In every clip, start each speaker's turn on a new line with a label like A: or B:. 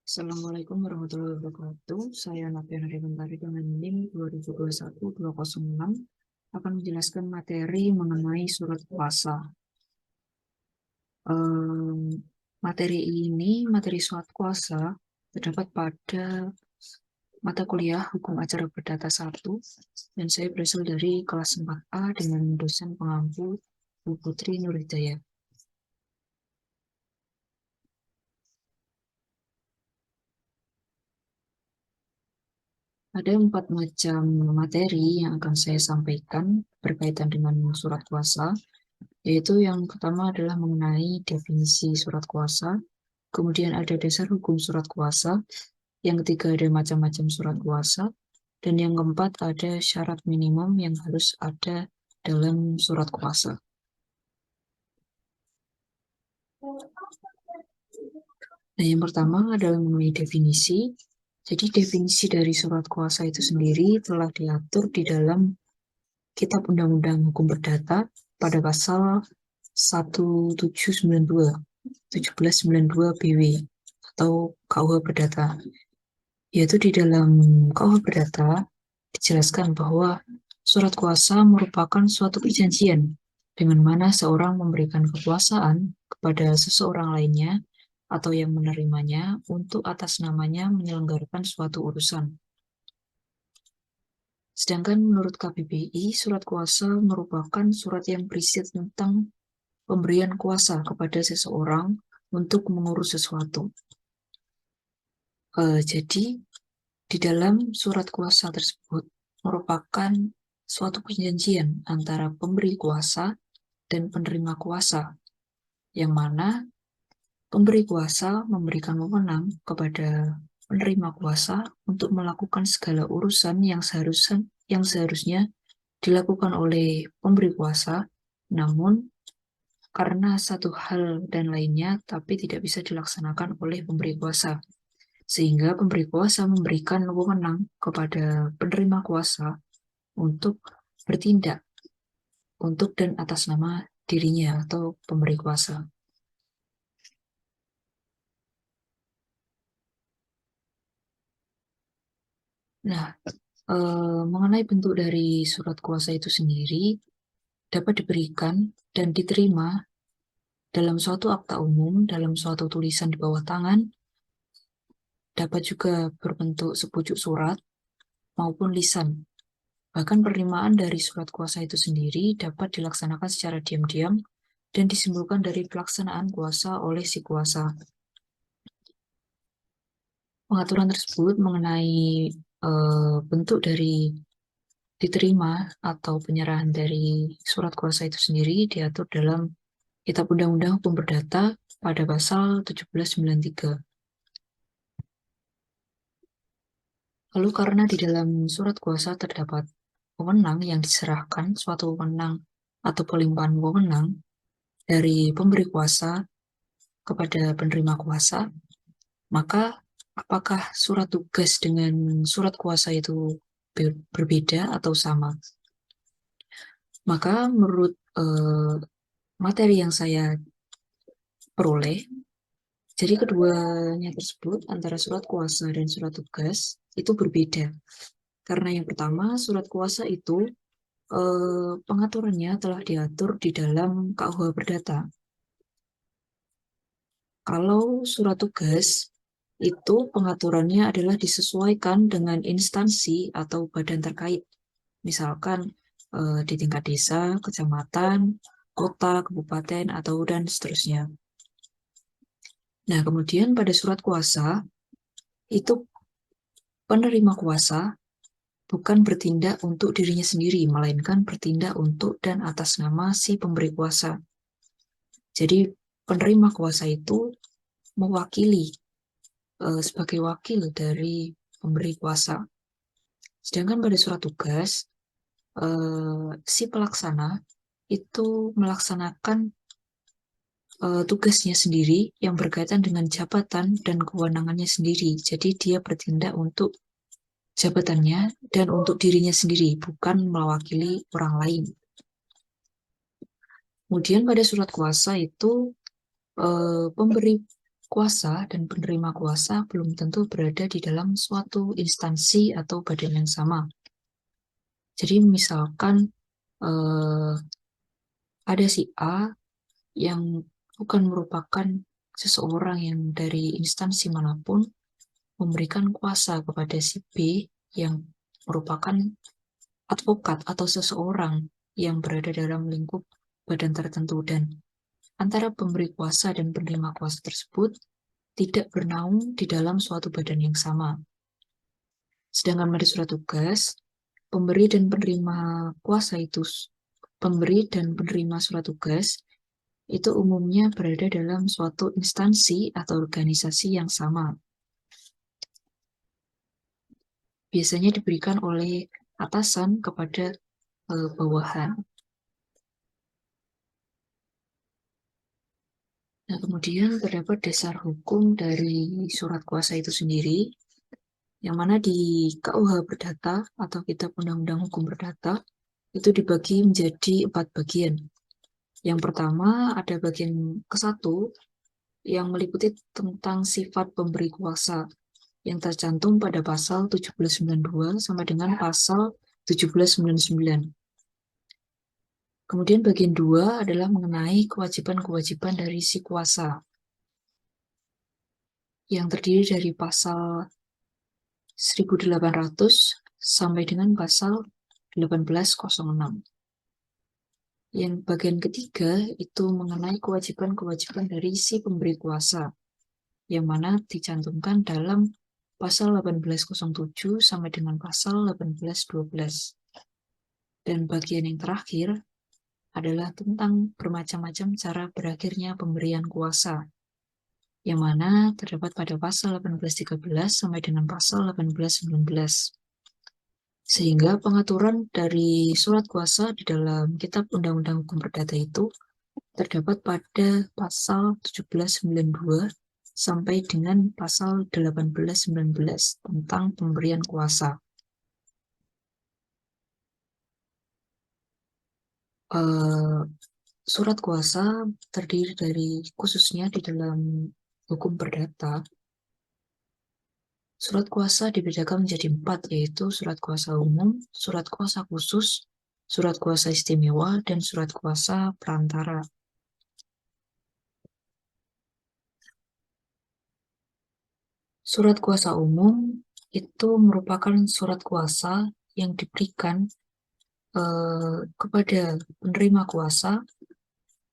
A: Assalamualaikum warahmatullahi wabarakatuh. Saya Nafiana Ribantari dengan NIM 2021-206 akan menjelaskan materi mengenai surat kuasa. Materi ini, materi surat kuasa, terdapat pada mata kuliah Hukum Acara Perdata 1, dan saya berasal dari kelas 4A dengan dosen pengampu Bu Putri Nurhidayah. Ada 4 macam materi yang akan saya sampaikan berkaitan dengan surat kuasa, yaitu yang pertama adalah mengenai definisi surat kuasa, kemudian ada dasar hukum surat kuasa, yang ketiga ada macam-macam surat kuasa, dan yang keempat ada syarat minimum yang harus ada dalam surat kuasa. Nah, yang pertama adalah mengenai definisi. Jadi definisi dari surat kuasa itu sendiri telah diatur di dalam Kitab Undang-Undang Hukum Perdata pada pasal 1792 BW atau KUH Perdata. Yaitu di dalam KUH Perdata dijelaskan bahwa surat kuasa merupakan suatu perjanjian dengan mana seorang memberikan kekuasaan kepada seseorang lainnya atau yang menerimanya untuk atas namanya menyelenggarakan suatu urusan. Sedangkan menurut KBBI, surat kuasa merupakan surat yang berisi tentang pemberian kuasa kepada seseorang untuk mengurus sesuatu. Jadi, di dalam surat kuasa tersebut merupakan suatu perjanjian antara pemberi kuasa dan penerima kuasa, yang mana pemberi kuasa memberikan wewenang kepada penerima kuasa untuk melakukan segala urusan yang seharusnya dilakukan oleh pemberi kuasa, namun karena satu hal dan lainnya tapi tidak bisa dilaksanakan oleh pemberi kuasa, sehingga pemberi kuasa memberikan wewenang kepada penerima kuasa untuk bertindak untuk dan atas nama dirinya atau pemberi kuasa. Nah, mengenai bentuk dari surat kuasa itu sendiri dapat diberikan dan diterima dalam suatu akta umum, dalam suatu tulisan di bawah tangan, dapat juga berbentuk sepucuk surat maupun lisan. Bahkan penerimaan dari surat kuasa itu sendiri dapat dilaksanakan secara diam-diam dan disimpulkan dari pelaksanaan kuasa oleh si kuasa. Pengaturan tersebut mengenai bentuk dari diterima atau penyerahan dari surat kuasa itu sendiri diatur dalam Kitab Undang-Undang Hukum Perdata pada pasal 1793. Lalu karena di dalam surat kuasa terdapat wewenang yang diserahkan, suatu wewenang atau pelimpahan wewenang dari pemberi kuasa kepada penerima kuasa, maka apakah surat tugas dengan surat kuasa itu berbeda atau sama? Maka menurut materi yang saya peroleh, jadi keduanya tersebut antara surat kuasa dan surat tugas itu berbeda. Karena yang pertama, surat kuasa itu pengaturannya telah diatur di dalam KUH Perdata. Kalau surat tugas itu pengaturannya adalah disesuaikan dengan instansi atau badan terkait. Misalkan di tingkat desa, kecamatan, kota, kabupaten, atau dan seterusnya. Nah, kemudian pada surat kuasa, itu penerima kuasa bukan bertindak untuk dirinya sendiri, melainkan bertindak untuk dan atas nama si pemberi kuasa. Jadi, penerima kuasa itu mewakili sebagai wakil dari pemberi kuasa. Sedangkan pada surat tugas, si pelaksana itu melaksanakan tugasnya sendiri yang berkaitan dengan jabatan dan kewenangannya sendiri. Jadi dia bertindak untuk jabatannya dan untuk dirinya sendiri, bukan mewakili orang lain. Kemudian pada surat kuasa itu pemberi kuasa dan penerima kuasa belum tentu berada di dalam suatu instansi atau badan yang sama. Jadi misalkan ada si A yang bukan merupakan seseorang yang dari instansi manapun memberikan kuasa kepada si B yang merupakan advokat atau seseorang yang berada dalam lingkup badan tertentu, dan antara pemberi kuasa dan penerima kuasa tersebut tidak bernaung di dalam suatu badan yang sama. Sedangkan pada surat tugas, pemberi dan penerima kuasa itu, pemberi dan penerima surat tugas itu umumnya berada dalam suatu instansi atau organisasi yang sama. Biasanya diberikan oleh atasan kepada bawahan. Nah, kemudian terdapat dasar hukum dari surat kuasa itu sendiri, yang mana di KUH Perdata atau Kitab Undang-Undang Hukum Perdata itu dibagi menjadi 4 bagian. Yang pertama ada bagian ke-1 yang meliputi tentang sifat pemberi kuasa yang tercantum pada pasal 1792 sampai dengan pasal 1799. Kemudian bagian 2 adalah mengenai kewajiban-kewajiban dari si kuasa yang terdiri dari pasal 1800 sampai dengan pasal 1806. Yang bagian ketiga itu mengenai kewajiban-kewajiban dari si pemberi kuasa, yang mana dicantumkan dalam pasal 1807 sampai dengan pasal 1812. Dan bagian yang terakhir adalah tentang bermacam-macam cara berakhirnya pemberian kuasa, yang mana terdapat pada pasal 1813 sampai dengan pasal 1819. Sehingga pengaturan dari surat kuasa di dalam Kitab Undang-Undang Hukum Perdata itu terdapat pada pasal 1792 sampai dengan pasal 1819 tentang pemberian kuasa. Surat kuasa terdiri dari, khususnya di dalam hukum perdata, surat kuasa dibedakan menjadi 4, yaitu surat kuasa umum, surat kuasa khusus, surat kuasa istimewa, dan surat kuasa perantara. Surat kuasa umum itu merupakan surat kuasa yang diberikan kepada penerima kuasa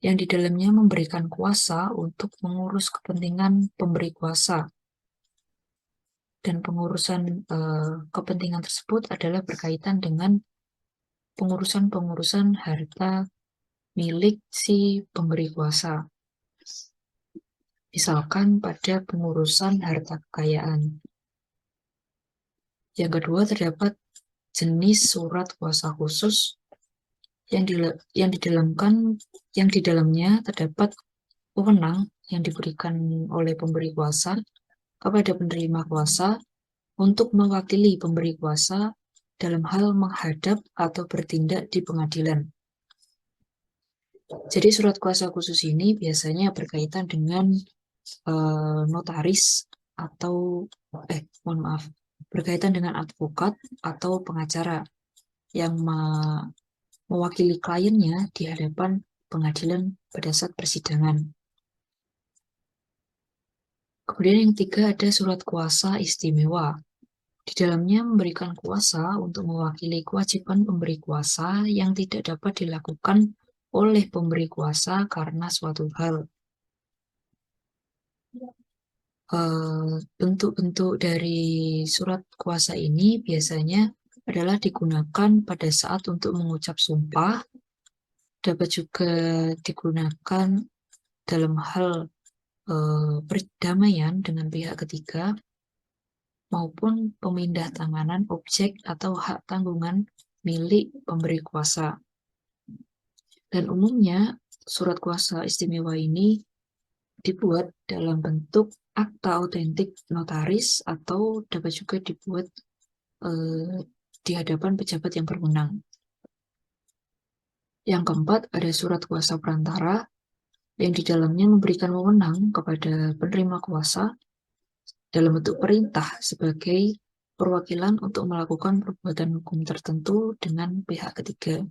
A: yang di dalamnya memberikan kuasa untuk mengurus kepentingan pemberi kuasa. Dan pengurusan kepentingan tersebut adalah berkaitan dengan pengurusan-pengurusan harta milik si pemberi kuasa. Misalkan pada pengurusan harta kekayaan. Yang kedua terdapat jenis surat kuasa khusus yang di dalamnya terdapat wewenang yang diberikan oleh pemberi kuasa kepada penerima kuasa untuk mewakili pemberi kuasa dalam hal menghadap atau bertindak di pengadilan. Jadi surat kuasa khusus ini biasanya berkaitan dengan notaris atau berkaitan dengan advokat atau pengacara yang mewakili kliennya di hadapan pengadilan pada saat persidangan. Kemudian yang ketiga ada surat kuasa istimewa. Di dalamnya memberikan kuasa untuk mewakili kewajiban pemberi kuasa yang tidak dapat dilakukan oleh pemberi kuasa karena suatu hal. Bentuk-bentuk dari surat kuasa ini biasanya adalah digunakan pada saat untuk mengucap sumpah, dapat juga digunakan dalam hal perdamaian dengan pihak ketiga, maupun pemindah tanganan objek atau hak tanggungan milik pemberi kuasa. Dan umumnya surat kuasa istimewa ini dibuat dalam bentuk akta otentik notaris atau dapat juga dibuat di hadapan pejabat yang berwenang. Yang keempat ada surat kuasa perantara. yang di dalamnya memberikan wewenang kepada penerima kuasa dalam bentuk perintah sebagai perwakilan untuk melakukan perbuatan hukum tertentu dengan pihak ketiga.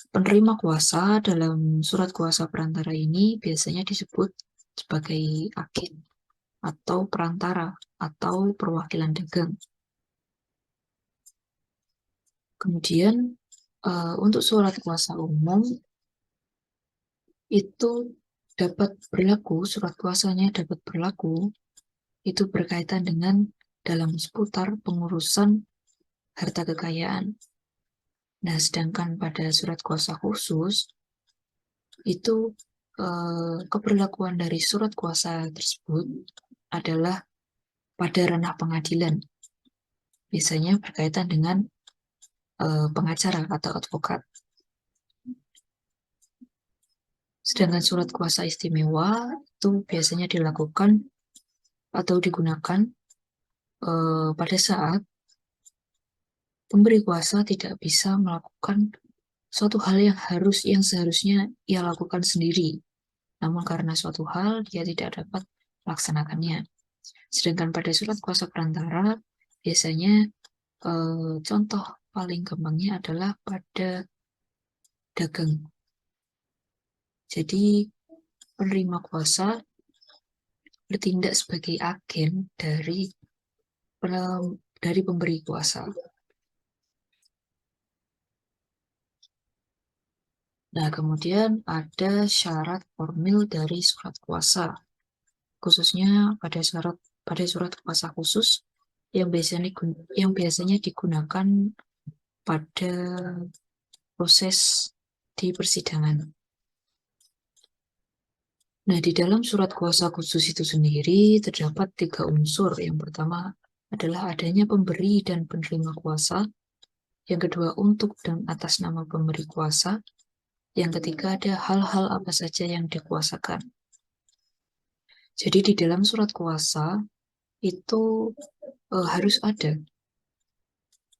A: Penerima kuasa dalam surat kuasa perantara ini biasanya disebut sebagai agen atau perantara atau perwakilan dagang. Kemudian untuk surat kuasa umum itu dapat berlaku, surat kuasanya dapat berlaku itu berkaitan dengan dalam seputar pengurusan harta kekayaan. Nah, sedangkan pada surat kuasa khusus itu keberlakuan dari surat kuasa tersebut adalah pada ranah pengadilan. Biasanya berkaitan dengan pengacara atau advokat. Sedangkan surat kuasa istimewa itu biasanya dilakukan atau digunakan pada saat pemberi kuasa tidak bisa melakukan suatu hal yang seharusnya ia lakukan sendiri. Namun karena suatu hal dia tidak dapat melaksanakannya. Sedangkan pada surat kuasa perantara biasanya contoh paling gampangnya adalah pada dagang. Jadi penerima kuasa bertindak sebagai agen dari pemberi kuasa. Nah, kemudian ada syarat formil dari surat kuasa, khususnya pada surat kuasa khusus yang biasanya digunakan pada proses di persidangan. Nah, di dalam surat kuasa khusus itu sendiri terdapat 3 unsur. Yang pertama adalah adanya pemberi dan penerima kuasa. Yang kedua, untuk dan atas nama pemberi kuasa. Yang ketiga, ada hal-hal apa saja yang dikuasakan. Jadi di dalam surat kuasa itu harus ada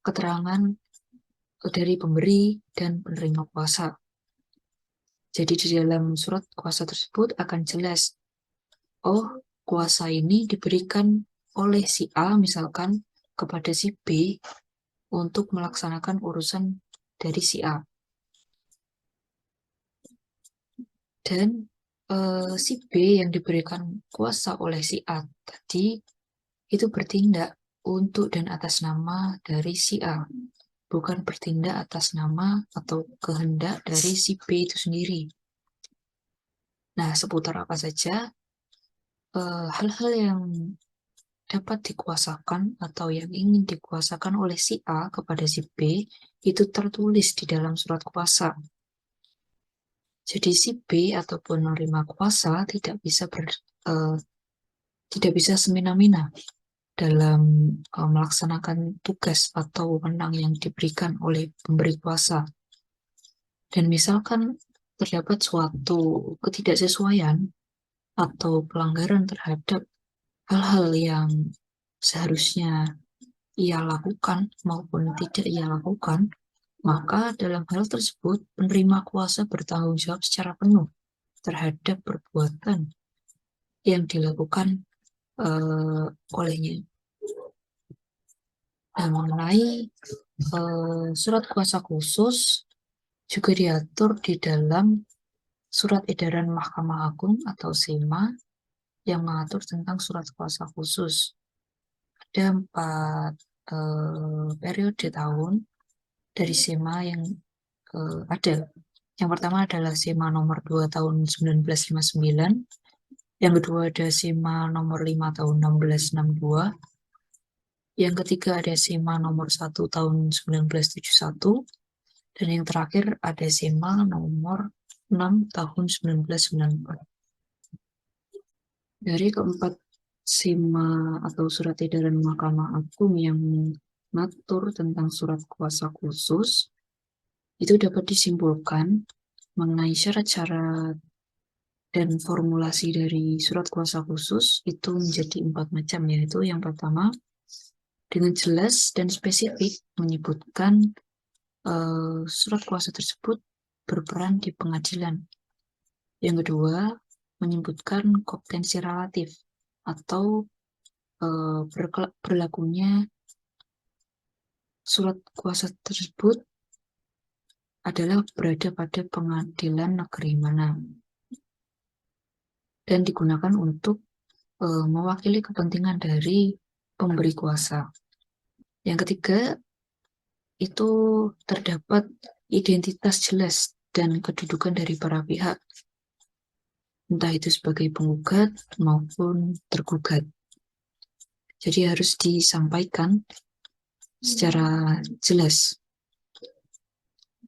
A: keterangan dari pemberi dan penerima kuasa. Jadi di dalam surat kuasa tersebut akan jelas, oh, kuasa ini diberikan oleh si A misalkan kepada si B untuk melaksanakan urusan dari si A. Dan si B yang diberikan kuasa oleh si A tadi itu bertindak untuk dan atas nama dari si A, bukan bertindak atas nama atau kehendak dari si B itu sendiri. Nah, seputar apa saja hal-hal yang dapat dikuasakan atau yang ingin dikuasakan oleh si A kepada si B itu tertulis di dalam surat kuasa. Jadi si B ataupun penerima kuasa tidak bisa semena-mena dalam melaksanakan tugas atau wewenang yang diberikan oleh pemberi kuasa. Dan misalkan terdapat suatu ketidaksesuaian atau pelanggaran terhadap hal-hal yang seharusnya ia lakukan maupun tidak ia lakukan, maka dalam hal tersebut penerima kuasa bertanggung jawab secara penuh terhadap perbuatan yang dilakukan olehnya. Nah, mengenai surat kuasa khusus juga diatur di dalam Surat Edaran Mahkamah Agung atau SEMA yang mengatur tentang surat kuasa khusus. Ada 4 periode tahun dari SEMA yang ada. Yang pertama adalah SEMA nomor 2 tahun 1959. Yang kedua ada SEMA nomor 5 tahun 1662. Yang ketiga ada SEMA nomor 1 tahun 1971. Dan yang terakhir ada SEMA nomor 6 tahun 1994. Dari keempat SEMA atau surat edaran Mahkamah Agung yang mengatur tentang surat kuasa khusus, itu dapat disimpulkan mengenai syarat-syarat dan formulasi dari surat kuasa khusus itu menjadi 4 macam, yaitu yang pertama, dengan jelas dan spesifik menyebutkan surat kuasa tersebut berperan di pengadilan. Yang kedua, menyebutkan kompetensi relatif atau berlakunya surat kuasa tersebut adalah berada pada pengadilan negeri mana dan digunakan untuk mewakili kepentingan dari pemberi kuasa. Yang ketiga, itu terdapat identitas jelas dan kedudukan dari para pihak, entah itu sebagai penggugat maupun tergugat. Jadi harus disampaikan secara jelas.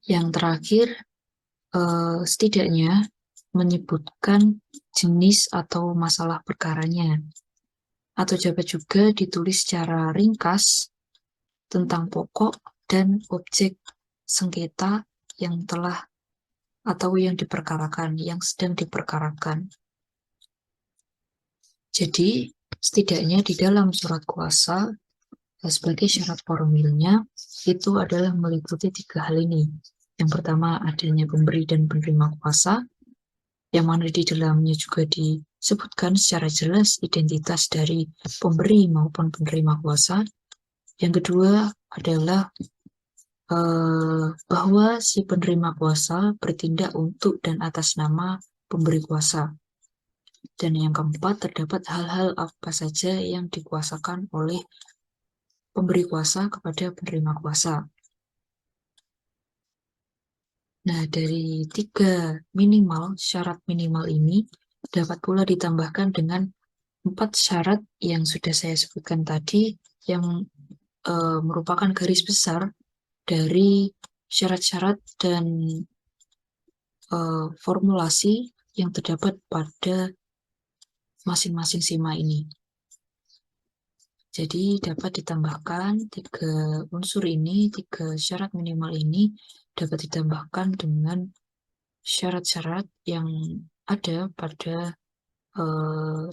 A: Yang terakhir, setidaknya menyebutkan jenis atau masalah perkaranya, atau dapat juga ditulis secara ringkas tentang pokok dan objek sengketa yang telah atau yang diperkarakan, yang sedang diperkarakan. Jadi, setidaknya di dalam surat kuasa, sebagai syarat formilnya, itu adalah meliputi 3 hal ini. Yang pertama, adanya pemberi dan penerima kuasa, yang mana di dalamnya juga disebutkan secara jelas identitas dari pemberi maupun penerima kuasa. Yang kedua adalah bahwa si penerima kuasa bertindak untuk dan atas nama pemberi kuasa. Dan yang keempat, terdapat hal-hal apa saja yang dikuasakan oleh pemberi kuasa kepada penerima kuasa. Nah, dari 3 syarat minimal ini dapat pula ditambahkan dengan 4 syarat yang sudah saya sebutkan tadi, yang merupakan garis besar dari syarat-syarat dan formulasi yang terdapat pada masing-masing sima ini. Jadi dapat ditambahkan 3 unsur ini, 3 syarat minimal ini dapat ditambahkan dengan syarat-syarat yang ada pada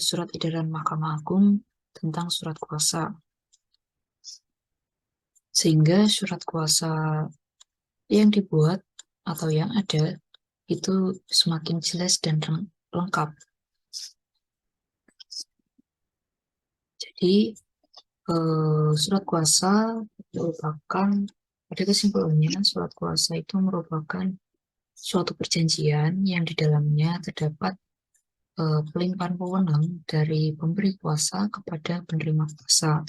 A: surat edaran Mahkamah Agung tentang surat kuasa. Sehingga surat kuasa yang dibuat atau yang ada itu semakin jelas dan lengkap. Jadi surat kuasa merupakan, pada kesimpulannya, surat kuasa itu merupakan suatu perjanjian yang di dalamnya terdapat pelimpahan wewenang dari pemberi kuasa kepada penerima kuasa.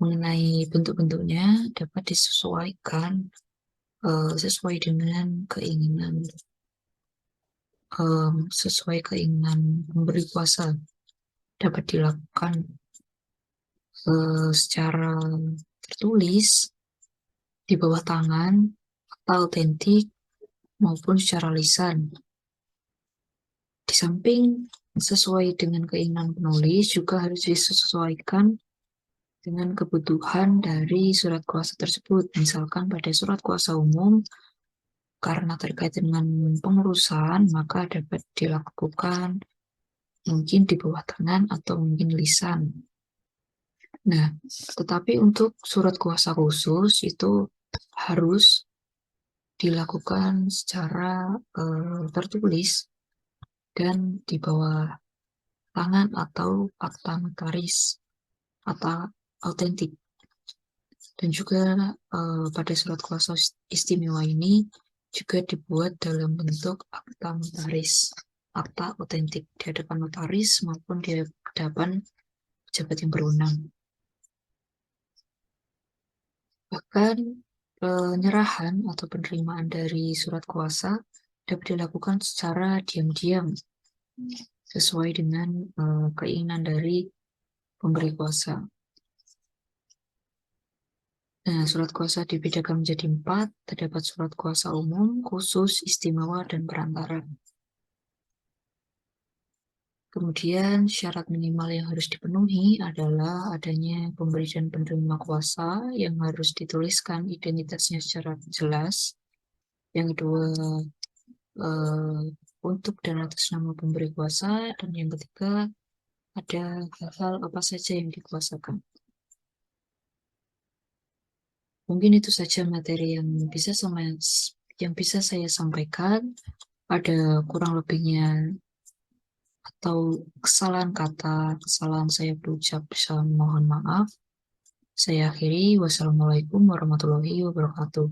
A: Mengenai bentuk-bentuknya dapat disesuaikan sesuai dengan keinginan pemberi kuasa. Dapat dilakukan secara tertulis di bawah tangan atau autentik maupun secara lisan. Di samping sesuai dengan keinginan penulis, juga harus disesuaikan dengan kebutuhan dari surat kuasa tersebut. Misalkan pada surat kuasa umum, karena terkait dengan pengurusan, maka dapat dilakukan mungkin di bawah tangan atau mungkin lisan. Nah, tetapi untuk surat kuasa khusus itu harus dilakukan secara tertulis dan di bawah tangan atau akta notaris atau autentik. Dan juga pada surat kuasa istimewa ini juga dibuat dalam bentuk akta notaris, akta autentik di hadapan notaris maupun di hadapan pejabat yang berwenang. Bahkan penyerahan atau penerimaan dari surat kuasa dapat dilakukan secara diam-diam sesuai dengan keinginan dari pemberi kuasa. Nah, surat kuasa dibedakan menjadi 4, terdapat surat kuasa umum, khusus, istimewa, dan perantara. Kemudian syarat minimal yang harus dipenuhi adalah adanya pemberi dan penerima kuasa yang harus dituliskan identitasnya secara jelas. Yang kedua, untuk dan atas nama pemberi kuasa. Dan yang ketiga, ada hal-hal apa saja yang dikuasakan. Mungkin itu saja materi yang bisa yang bisa saya sampaikan. Ada kurang lebihnya atau kesalahan kata, kesalahan saya berucap, saya mohon maaf. Saya akhiri. Wassalamualaikum warahmatullahi wabarakatuh.